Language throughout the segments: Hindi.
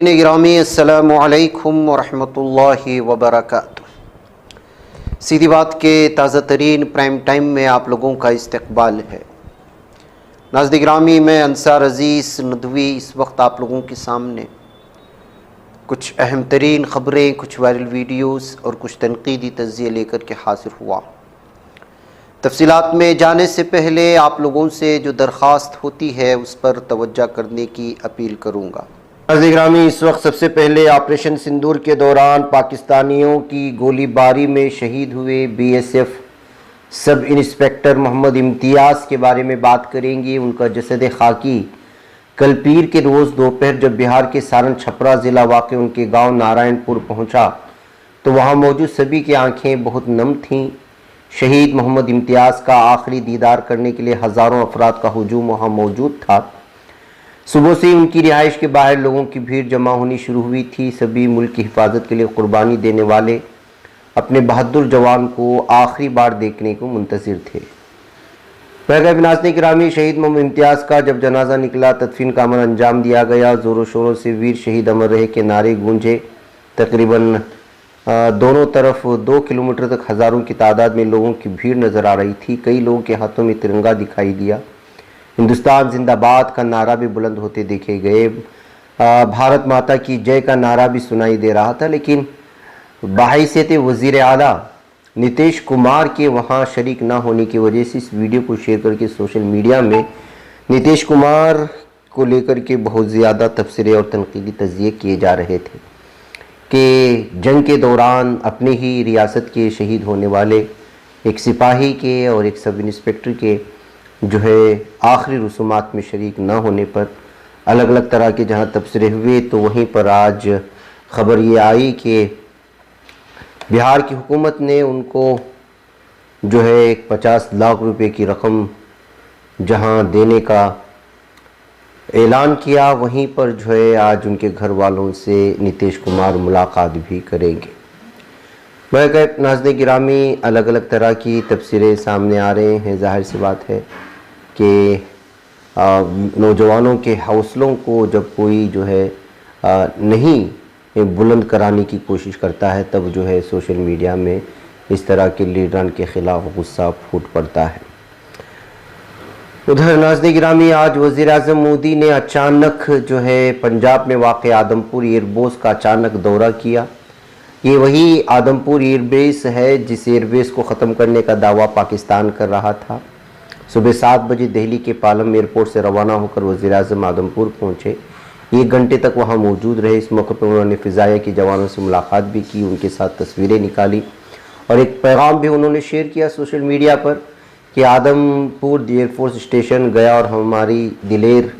गिरामी अस्सलामु अलैकुम वरहमतुल्लाहि वबरकातुहू। सीधी बात के ताज़ा तरीन प्राइम टाइम में आप लोगों का इस्तकबाल है। नाज़रीन गिरामी, मैं अंसार अज़ीज़ नदवी इस वक्त आप लोगों के सामने कुछ अहम तरीन ख़बरें, कुछ वायरल वीडियोस और कुछ तनक़ीदी तज़्ज़िया लेकर के हाज़िर हुआ। तफ़सीलात में जाने से पहले आप लोगों से जो दरख्वास्त होती है उस पर तवज्जो करने की अपील करूँगा। नाज़रीन, इस वक्त सबसे पहले ऑपरेशन सिंदूर के दौरान पाकिस्तानियों की गोलीबारी में शहीद हुए BSF सब इंस्पेक्टर मोहम्मद इम्तियाज़ के बारे में बात करेंगे। उनका जसद खाकी कल पीर के रोज़ दोपहर जब बिहार के सारण छपरा ज़िला वाक़े उनके गांव नारायणपुर पहुंचा तो वहां मौजूद सभी की आंखें बहुत नम थीं। शहीद मोहम्मद इम्तियाज़ का आखिरी दीदार करने के लिए हज़ारों अफराद का हुजूम वहाँ मौजूद था। सुबह से ही उनकी रिहाइश के बाहर लोगों की भीड़ जमा होनी शुरू हुई थी। सभी मुल्क की हिफाजत के लिए कुर्बानी देने वाले अपने बहादुर जवान को आखिरी बार देखने को मुंतज़िर थे। नाज़रीन गिरामी, शहीद मोहम्मद इम्तियाज़ का जब जनाजा निकला, तदफीन का अमल अंजाम दिया गया। ज़ोरों शोरों से वीर शहीद अमर रहे के नारे गूंजे। तकरीबन दोनों तरफ 2 किलोमीटर तक हज़ारों की तादाद में लोगों की भीड़ नज़र आ रही थी। कई लोगों के हाथों में तिरंगा दिखाई दिया। हिंदुस्तान जिंदाबाद का नारा भी बुलंद होते देखे गए। भारत माता की जय का नारा भी सुनाई दे रहा था। लेकिन बाहिसियत वज़ीर आला नीतीश कुमार के वहाँ शरीक ना होने की वजह से इस वीडियो को शेयर करके सोशल मीडिया में नीतीश कुमार को लेकर के बहुत ज़्यादा तबसरे और तनकीदी तज़्ज़िये किए जा रहे थे कि जंग के दौरान अपने ही रियासत के शहीद होने वाले एक सिपाही के और एक सब इंस्पेक्टर के जो है आखिरी रसूमात में शरीक ना होने पर अलग अलग तरह के जहां तबसरे हुए, तो वहीं पर आज ख़बर ये आई कि बिहार की हुकूमत ने उनको जो है 50 लाख रुपए की रकम जहां देने का ऐलान किया, वहीं पर जो है आज उनके घर वालों से नीतीश कुमार मुलाकात भी करेंगे। नाज़रीन गिरामी, अलग अलग तरह की तबसरे सामने आ रहे हैं। जाहिर सी बात है कि नौजवानों के हौसलों को जब कोई जो है नहीं बुलंद कराने की कोशिश करता है, तब जो है सोशल मीडिया में इस तरह के लीडरान के ख़िलाफ़ गुस्सा फूट पड़ता है। उधर नाज़रीन गिरामी, आज वज़ीर-ए-आज़म मोदी ने अचानक जो है पंजाब में वाक़ आदमपुर एयरबेस का अचानक दौरा किया। ये वही आदमपुर एयरबेस है जिस एयरबेस को ख़त्म करने का दावा पाकिस्तान कर रहा था। सुबह 7 बजे दिल्ली के पालम एयरपोर्ट से रवाना होकर वज़ीर-ए-आज़म आदमपुर पहुँचे। 1 घंटे तक वहाँ मौजूद रहे। इस मौके पर उन्होंने फ़िज़ाइया के जवानों से मुलाकात भी की, उनके साथ तस्वीरें निकाली और एक पैगाम भी उन्होंने शेयर किया सोशल मीडिया पर कि आदमपुर एयरफोर्स स्टेशन गया और हमारी दिलेर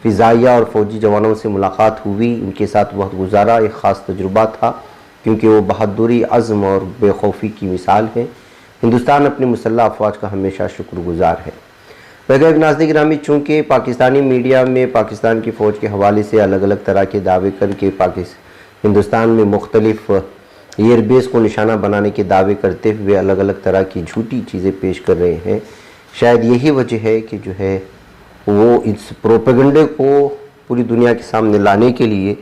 फ़िज़ाइया और फ़ौजी जवानों से मुलाकात हुई। उनके साथ वक्त गुजारा एक ख़ास तजुर्बा था क्योंकि वो बहादुरी, अज़्म और बेखौफी की मिसाल है। हिंदुस्तान अपनी मुसल्लह अफ़वाज का हमेशा शुक्रगुजार है। वैसे नाज़रीन गिरामी, चूँकि पाकिस्तानी मीडिया में पाकिस्तान की फ़ौज के हवाले से अलग अलग तरह के दावे करके हिंदुस्तान में मुख्तलिफ एयरबेस को निशाना बनाने के दावे करते हुए अलग अलग तरह की झूठी चीज़ें पेश कर रहे हैं, शायद यही वजह है कि जो है वो इस प्रोपेगेंडे को पूरी दुनिया के सामने लाने के लिए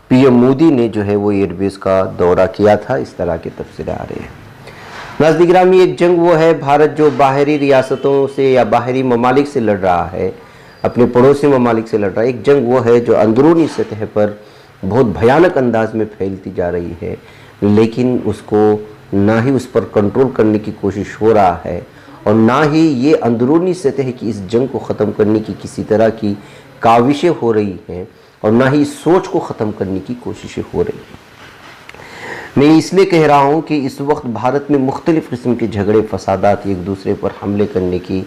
PM मोदी ने जो है वो एयरबेस का दौरा किया था। इस तरह के तबसरे आ रहे हैं। नाज़रीन गिरामी, एक जंग वो है भारत जो बाहरी रियासतों से या बाहरी ममालिक से लड़ रहा है, अपने पड़ोसी ममालिक से लड़ रहा है। एक जंग वो है जो अंदरूनी सतह पर बहुत भयानक अंदाज में फैलती जा रही है, लेकिन उसको ना ही उस पर कंट्रोल करने की कोशिश हो रहा है और ना ही ये अंदरूनी सतह की इस जंग को ख़त्म करने की किसी तरह की काविशें हो रही हैं और ना ही इस सोच को ख़त्म करने की कोशिशें हो रही हैं। मैं इसलिए कह रहा हूँ कि इस वक्त भारत में मुख्तलिफ़ किस्म के झगड़े फसादात, एक दूसरे पर हमले करने की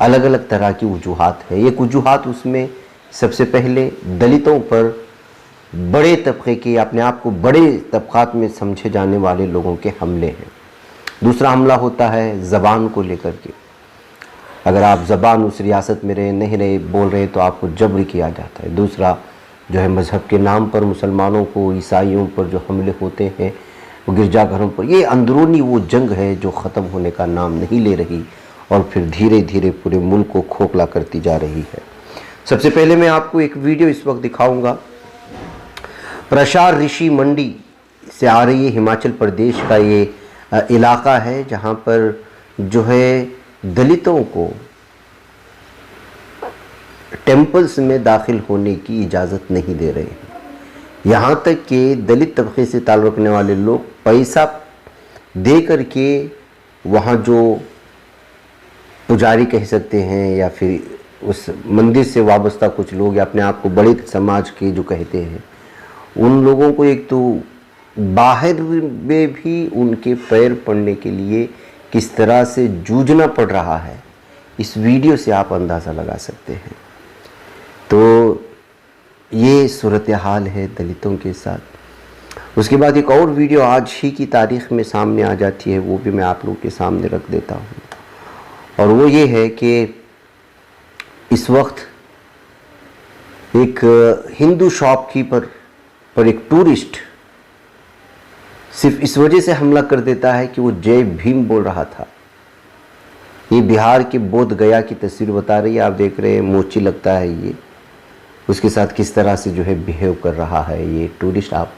अलग अलग तरह की वजूहात है। एक वजूहात उसमें सबसे पहले दलितों पर बड़े तबके के, अपने आप को बड़े तबक़ात में समझे जाने वाले लोगों के हमले हैं। दूसरा हमला होता है ज़बान को लेकर के। अगर आप ज़बान उस रियासत में रहे नहीं रहे बोल रहे तो आपको जबर किया जाता है। दूसरा जो है मज़हब के नाम पर मुसलमानों को, ईसाइयों पर जो हमले होते हैं, वो गिरजाघरों पर। ये अंदरूनी वो जंग है जो ख़त्म होने का नाम नहीं ले रही और फिर धीरे धीरे पूरे मुल्क को खोखला करती जा रही है। सबसे पहले मैं आपको एक वीडियो इस वक्त दिखाऊंगा। प्रसार ऋषि मंडी से आ रही है, हिमाचल प्रदेश का ये इलाका है जहाँ पर जो है दलितों को टेम्पल्स में दाखिल होने की इजाज़त नहीं दे रहे हैं। यहाँ तक कि दलित तबके से ताल्लुक़ रखने वाले लोग पैसा दे करके वहाँ जो पुजारी कह सकते हैं या फिर उस मंदिर से वाबस्ता कुछ लोग या अपने आप को बड़े समाज के जो कहते हैं, उन लोगों को एक तो बाहर में भी उनके पैर पड़ने के लिए किस तरह से जूझना पड़ रहा है, इस वीडियो से आप अंदाज़ा लगा सकते हैं। तो ये सूरत हाल है दलितों के साथ। उसके बाद एक और वीडियो आज ही की तारीख़ में सामने आ जाती है, वो भी मैं आप लोगों के सामने रख देता हूँ। और वो ये है कि इस वक्त एक हिंदू शॉपकीपर पर एक टूरिस्ट सिर्फ इस वजह से हमला कर देता है कि वो जय भीम बोल रहा था। ये बिहार के बोध गया की तस्वीर बता रही है, आप देख रहे हैं, मोची लगता है ये, उसके साथ किस तरह से जो है बिहेव कर रहा है ये टूरिस्ट। आप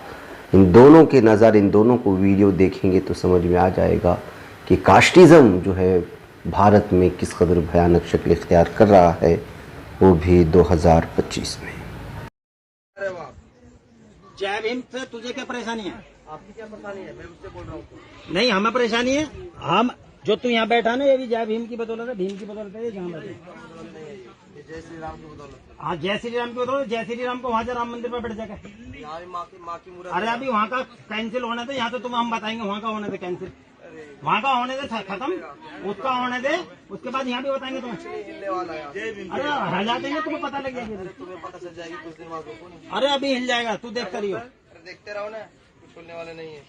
इन दोनों के नज़र, इन दोनों को वीडियो देखेंगे तो समझ में आ जाएगा कि कास्टिज़म जो है भारत में किस कदर भयानक शक्ल इख्तियार कर रहा है, वो भी 2025 में। जय भीम से तुझे क्या परेशानी है? आपकी क्या परेशानी है? मैं उससे बोल रहा हूँ। नहीं, हमें परेशानी है। हम जो तू यहाँ बैठा ना, ये भी जय भीम की बदौलत है, भीम की बदौलत है। जहाँ जय श्री राम की बदौलत। हाँ, जय श्री राम की बदौलत। जय श्री राम को वहाँ राम मंदिर पर बैठ जाएगा। माँ की मूर्ति। अरे अभी वहाँ का कैंसिल होने दे, यहाँ तो तुम हम बताएंगे वहाँ का होने दे कैंसिल, वहाँ का होने दे खत्म, उसका होने दे, उसके बाद यहाँ भी बताएंगे तुम्हें। अरे हला देंगे, तुम्हें पता लग जाएगा, तुम्हें पता चल जाएगी कुछ दिन बाद। अरे अभी हिल जाएगा, तू देखते रहियो। देखते रहो ना, कुछ बोलने वाले नहीं है।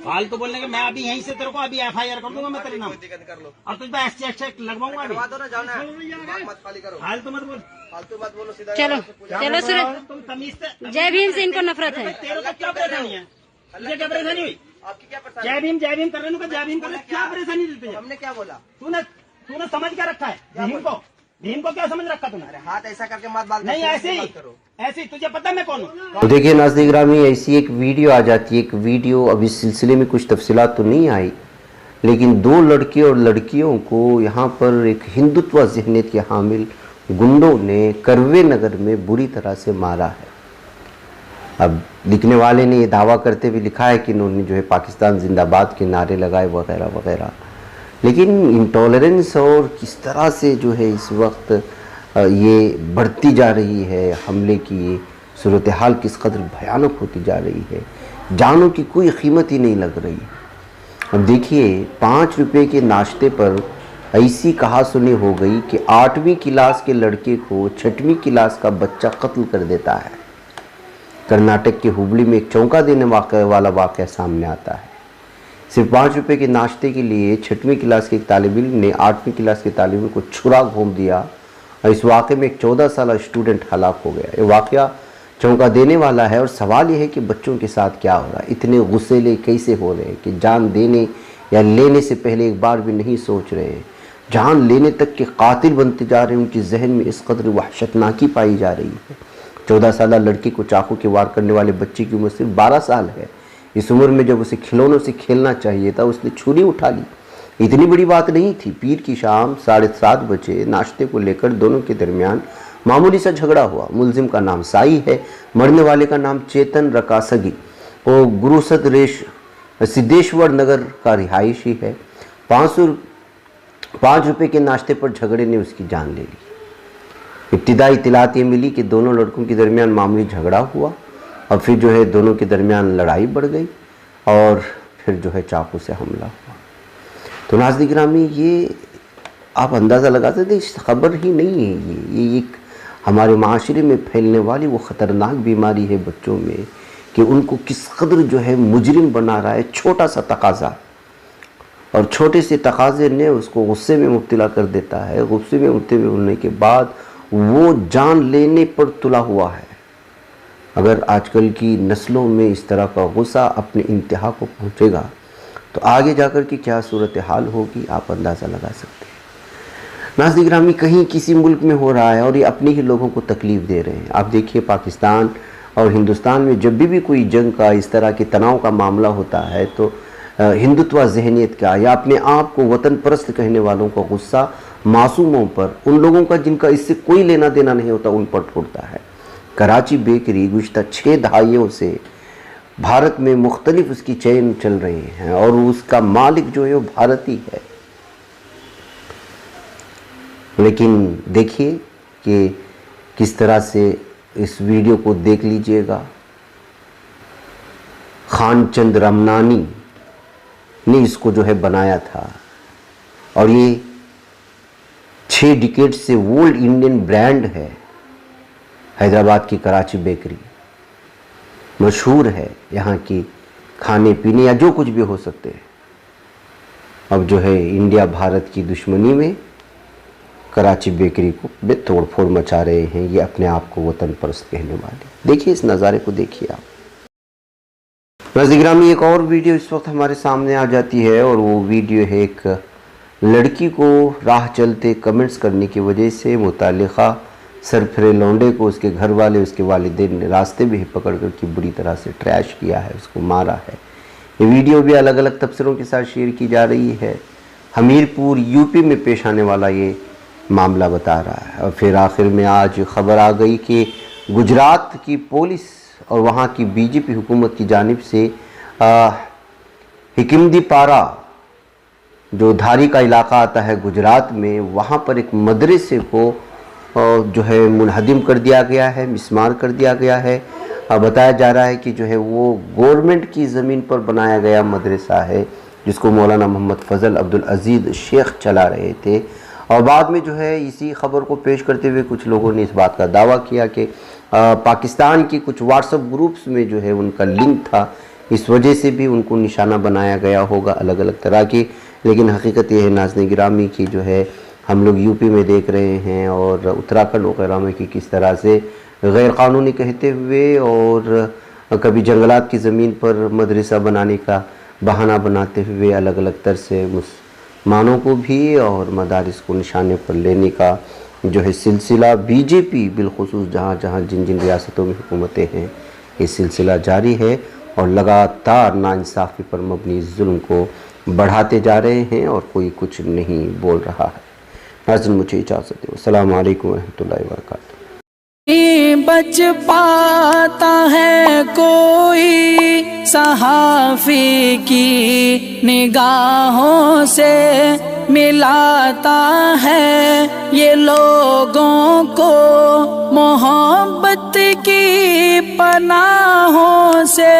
फालतू बोलने के मैं अभी यहीं से तेरे को अभी FIR कर दूंगा मैं तेरे नाम। कर लो। अब तुझ पर SC लगवाऊंगा अभी। फालतू मत बोल, फालतू मत बोलो, सीधा चलो चलो सूरज, तुम तमीज से। जय भीम से इनको नफरत है। तेरे को क्या परेशानी है? क्या परेशानी हुई? आपकी क्या परेशानी? जय भीम कर रहे हैं, जय भीम कर रहे, क्या परेशानी देते हैं? हमने क्या बोला? तूने समझ क्या रखा है भीम को क्या समझ रखा तूने? अरे हाथ ऐसा करके मत बात नहीं, ऐसे तुझे पता मैं कौन हूँ? तो देखिए नाज़रीन गिरामी, ऐसी एक वीडियो आ जाती है, एक वीडियो। अब इस सिलसिले में कुछ तफसीलात तो नहीं आई, लेकिन दो लड़के और लड़कियों को यहाँ पर एक हिंदुत्व ज़हनियत के हामिल गुंडों ने करवे नगर में बुरी तरह से मारा है। अब लिखने वाले ने ये दावा करते हुए लिखा है कि इन्होंने जो है पाकिस्तान जिंदाबाद के नारे लगाए वगैरह वगैरह, लेकिन इंटॉलरेंस और किस तरह से जो है इस वक्त ये बढ़ती जा रही है, हमले की सूरत हाल किस कदर भयानक होती जा रही है, जानों की कोई कीमत ही नहीं लग रही। अब देखिए, 5 रुपये के नाश्ते पर ऐसी कहासुनी हो गई कि 8वीं क्लास के लड़के को 6वीं क्लास का बच्चा कत्ल कर देता है। कर्नाटक के हुबली में एक चौंका देने वाला वाक़या सामने आता है। सिर्फ 5 रुपये के नाश्ते के लिए 6वीं क्लास के एक तालिब इल्म ने 8वीं क्लास के तालिब इल्म को छुरा घोंप दिया और इस वाक़े में एक 14 साल स्टूडेंट हलाक हो गया। ये वाक़या चौंका देने वाला है और सवाल यह है कि बच्चों के साथ क्या हो रहा है, इतने गुस्सेले कैसे हो रहे हैं कि जान देने या लेने से पहले एक बार भी नहीं सोच रहे हैं, जान लेने तक के कातिल बनते जा रहे हैं। उनके जहन में इस कदर वहशतनाकी पाई जा रही है। 14 साल लड़की को चाकू के वार करने वाले बच्चे की उम्र सिर्फ 12 साल है। इस उम्र में जब उसे खिलौनों से खेलना चाहिए था, उसने छुरी उठा ली। इतनी बड़ी बात नहीं थी। पीर की शाम 7:30 बजे नाश्ते को लेकर दोनों के दरमियान मामूली सा झगड़ा हुआ। मुलजिम का नाम साई है, मरने वाले का नाम चेतन रकासगी, वो गुरुसद सिद्धेश्वर नगर का रिहायशी है। 5 रुपये के नाश्ते पर झगड़े ने उसकी जान ले ली। इब्तिदाई इत्तलात ये मिली कि दोनों लड़कों के दरमियान मामूली झगड़ा हुआ और फिर जो है दोनों के दरमियान लड़ाई बढ़ गई और फिर जो है चाकू से हमला हुआ। तो नाज़रीन गिरामी, ये आप अंदाज़ा लगा सकते हैं, खबर ही नहीं है ये एक हमारे माशरे में फैलने वाली वो ख़तरनाक बीमारी है बच्चों में कि उनको किस कदर जो है मुजरिम बना रहा है। छोटा सा तकाज़ा और छोटे से तकाज़े ने उसको गुस्से में मुब्तला कर देता है। गुस्से में मुब्तला होने के बाद वो जान लेने पर तुला हुआ है। अगर आजकल की नस्लों में इस तरह का गुस्सा अपने इंतहा को पहुँचेगा तो आगे जाकर की क्या सूरत हाल होगी, आप अंदाज़ा लगा सकते हैं। नाज़रीन गिरामी, कहीं किसी मुल्क में हो रहा है और ये अपने ही लोगों को तकलीफ़ दे रहे हैं। आप देखिए, पाकिस्तान और हिंदुस्तान में जब भी कोई जंग का इस तरह के तनाव का मामला होता है तो हिंदुत्व जहनीत का या अपने आप को वतन परस्त कहने वालों का गुस्सा मासूमों पर, उन लोगों का जिनका इससे कोई लेना देना नहीं होता, उन पर फूटता है। कराची बेकरी गुज़िश्ता 6 दहाइयों से भारत में मुख्तलिफ उसकी चेन चल रही हैं और उसका मालिक जो है वो भारती है। लेकिन देखिए कि किस तरह से इस वीडियो को देख लीजिएगा। खानचंद रमनानी ने इसको जो है बनाया था और ये 6 डिकेड से ओल्ड इंडियन ब्रांड है। हैदराबाद की कराची बेकरी मशहूर है, यहाँ की खाने पीने या जो कुछ भी हो सकते हैं। अब जो है इंडिया भारत की दुश्मनी में कराची बेकरी को बे तोड़ फोड़ मचा रहे हैं ये अपने आप को वतन परस्त कहने वाले। देखिए इस नज़ारे को देखिए आप। नाज़रीन, एक और वीडियो इस वक्त हमारे सामने आ जाती है और वो वीडियो है एक लड़की को राह चलते कमेंट्स करने की वजह से मुतालिका सरफरे लौंडे को उसके घर वाले, उसके वालिदैन ने रास्ते में ही पकड़ कर के बुरी तरह से ट्रैश किया है, उसको मारा है। ये वीडियो भी अलग अलग तबसरों के साथ शेयर की जा रही है। हमीरपुर यूपी में पेश आने वाला ये मामला बता रहा है। और फिर आखिर में आज खबर आ गई कि गुजरात की पुलिस और वहाँ की बीजेपी हुकूमत की जानिब से हिकिमदीपारा जो धारी का इलाका आता है गुजरात में, वहाँ पर एक मदरसे को जो है मुनहदिम कर दिया गया है, मिसमार कर दिया गया है। बताया जा रहा है कि जो है वो गवर्नमेंट की ज़मीन पर बनाया गया मदरसा है जिसको मौलाना मोहम्मद फ़ज़ल अब्दुल अज़ीज़ शेख चला रहे थे। और बाद में जो है इसी खबर को पेश करते हुए कुछ लोगों ने इस बात का दावा किया कि पाकिस्तान की कुछ व्हाट्सएप ग्रुप्स में जो है उनका लिंक था, इस वजह से भी उनको निशाना बनाया गया होगा अलग अलग तरह की। लेकिन हकीकत यह है नाज़रीन गिरामी की जो है हम लोग यूपी में देख रहे हैं और उत्तराखंड वगैरह में कि किस तरह से गैर कानूनी कहते हुए और कभी जंगलात की ज़मीन पर मदरसा बनाने का बहाना बनाते हुए अलग अलग तरह से मुसलमानों को भी और मदारिस को निशाने पर लेने का जो है सिलसिला बीजेपी बिलखुसूस जहाँ जहाँ जिन जिन रियासतों में हुकूमतें हैं ये सिलसिला जारी है और लगातार नाइंसाफ़ी पर मबनी जुल्म को बढ़ाते जा रहे हैं और कोई कुछ नहीं बोल रहा है। नाज़रीन मुझे इजाज़त दो। अस्सलामु अलैकुम रहमतुल्लाहि व बरकातुहू। बच पाता है कोई सहाफ़ी की निगाहों से, मिलाता है ये लोगों को मोहब्बत की पनाहों से।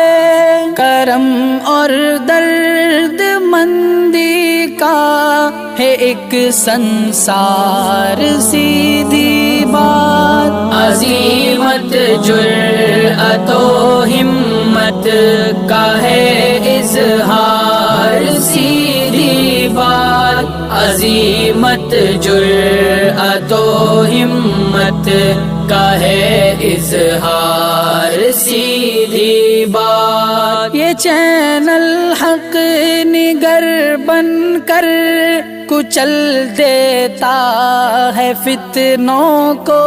करम और दर्द मंदी का है एक संसार सीधी बात। अज़ीमत जुर्अतो हिम्मत का है इज़हार सीधी बात। अज़ीमत जुर्अतो हिम्मत का है इज़हार सीधी बात। ये चैनल हक निगर बनकर कुचल देता है फितनों को।